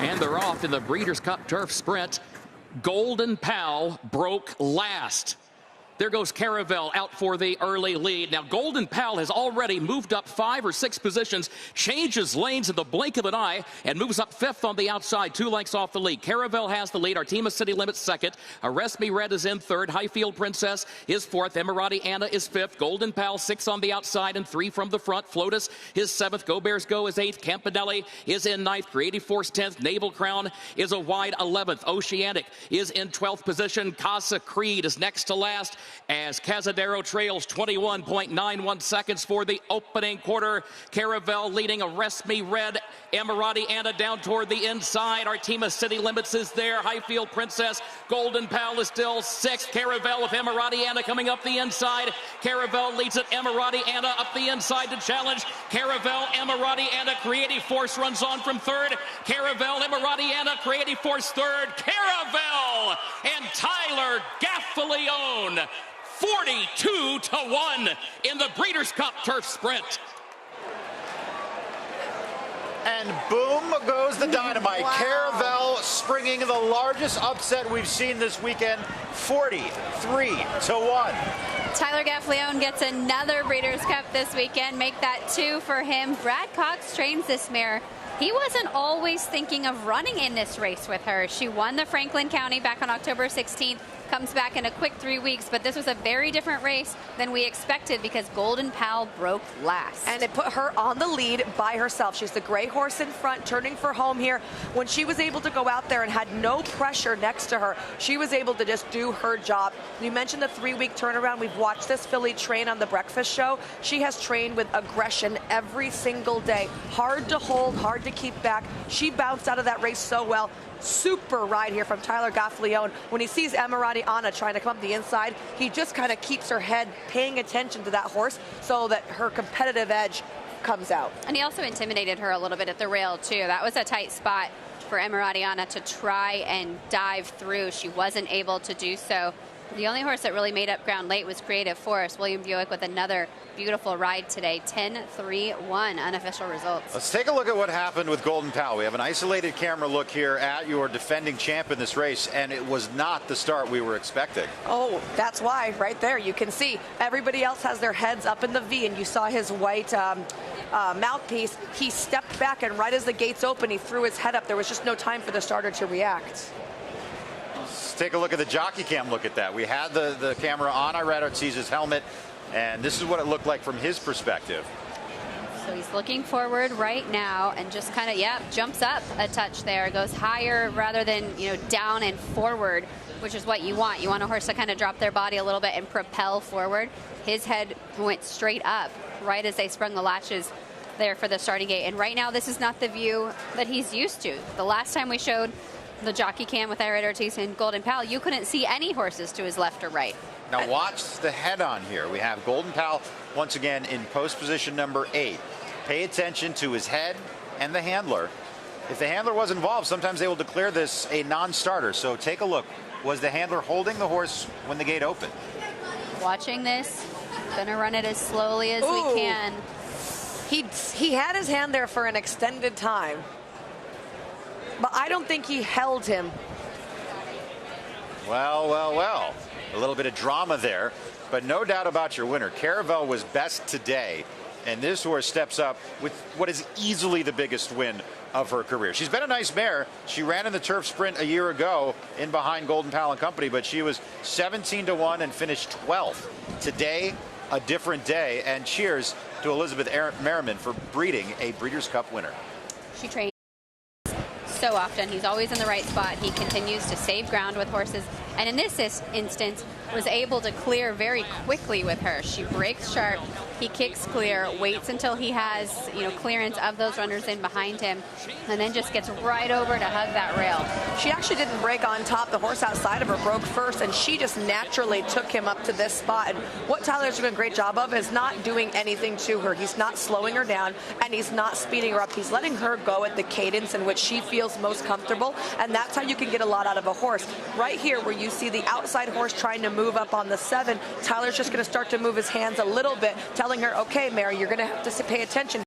And they're off in the Breeders' Cup Turf Sprint. Golden Pal broke last. There goes Caravel out for the early lead. Now, Golden Pal has already moved up 5 or 6 positions, changes lanes in the blink of an eye, and moves up 5th on the outside, 2 lengths off the lead. Caravel has the lead. Artemis City Limits second. Arrest Me Red is in third. Highfield Princess is fourth. Emirati Anna is fifth. Golden Pal 6 on the outside and 3 from the front. Flotus is 7th. Go Bears Go is 8th. Campanelli is in 9th. Creative Force 10th. Naval Crown is a wide 11th. Oceanic is in 12th position. Casa Creed is next to last, as Cazadero trails 21.91 seconds for the opening quarter. Caravel leading. Arrest Me Red. Emirati Anna down toward the inside. Artemis City Limits is there. Highfield Princess. Golden Pal is still 6th. Caravel with Emirati Anna coming up the inside. Caravel leads it. Emirati Anna up the inside to challenge. Caravel, Emirati Anna. Creative Force runs on from third. Caravel, Emirati Anna. Creative Force third. Caravel and Tyler Gaffalion 42-1 in the Breeders' Cup Turf Sprint. And boom goes the dynamite. Wow. Caravel springing the largest upset we've seen this weekend, 43-1. Tyler Gaffalion gets another Breeders' Cup this weekend. Make that 2 for him. Brad Cox trains this mare. He wasn't always thinking of running in this race with her. She won the Franklin County back on October 16th. Comes back in a quick 3 weeks, but this was a very different race than we expected because Golden Pal broke last. And it put her on the lead by herself. She's the gray horse in front, turning for home here. When she was able to go out there and had no pressure next to her, she was able to just do her job. You mentioned the 3-week turnaround. We've watched this filly train on the breakfast show. She has trained with aggression every single day. Hard to hold, hard to keep back. She bounced out of that race so well. Super ride here from Tyler Gaffalion. When he sees Emirati Anna trying to come up the inside, he just kind of keeps her head paying attention to that horse so that her competitive edge comes out. And he also intimidated her a little bit at the rail too. That was a tight spot for Emirati Anna to try and dive through. She wasn't able to do so. The only horse that really made up ground late was Creative Force. William Buick with another beautiful ride today. 10-3-1 unofficial results. Let's take a look at what happened with Golden Pal. We have an isolated camera look here at your defending champ in this race, and it was not the start we were expecting. Oh, that's why right there you can see everybody else has their heads up in the V, and you saw his white mouthpiece. He stepped back, and right as the gates opened, he threw his head up. There was just no time for the starter to react. Let's take a look at the jockey cam. Look at that. We had the camera on Irad Ortiz's helmet, and this is what it looked like from his perspective. So he's looking forward right now and just kind of, jumps up a touch there. Goes higher rather than, down and forward, which is what you want. You want a horse to kind of drop their body a little bit and propel forward. His head went straight up right as they sprung the latches there for the starting gate. And right now, this is not the view that he's used to. The last time we showed the jockey cam with Irad Ortiz and Golden Pal, you couldn't see any horses to his left or right. Now watch the head on here. We have Golden Pal once again in post position number 8. Pay attention to his head and the handler. If the handler was involved, sometimes they will declare this a non-starter. So take a look. Was the handler holding the horse when the gate opened? Watching this, gonna run it as slowly as we can. He had his hand there for an extended time, but I don't think he held him. Well. A little bit of drama there, but no doubt about your winner. Caravel was best today, and this horse steps up with what is easily the biggest win of her career. She's been a nice mare. She ran in the turf sprint a year ago in behind Golden Pal and Company, but she was 17-1 and finished 12th. Today, a different day, and cheers to Elizabeth Merriman for breeding a Breeders' Cup winner. She trains so often. He's always in the right spot. He continues to save ground with horses, and in this instance was able to clear very quickly with her. She breaks sharp, he kicks clear, waits until he has clearance of those runners in behind him, and then just gets right over to hug that rail. She actually didn't break on top. The horse outside of her broke first, and she just naturally took him up to this spot. And what Tyler's doing a great job of is not doing anything to her. He's not slowing her down, and he's not speeding her up. He's letting her go at the cadence in which she feels most comfortable, and that's how you can get a lot out of a horse. Right here where you see the outside horse trying to move up on the 7, Tyler's just going to start to move his hands a little bit, telling her, okay, Mary, you're going to have to pay attention.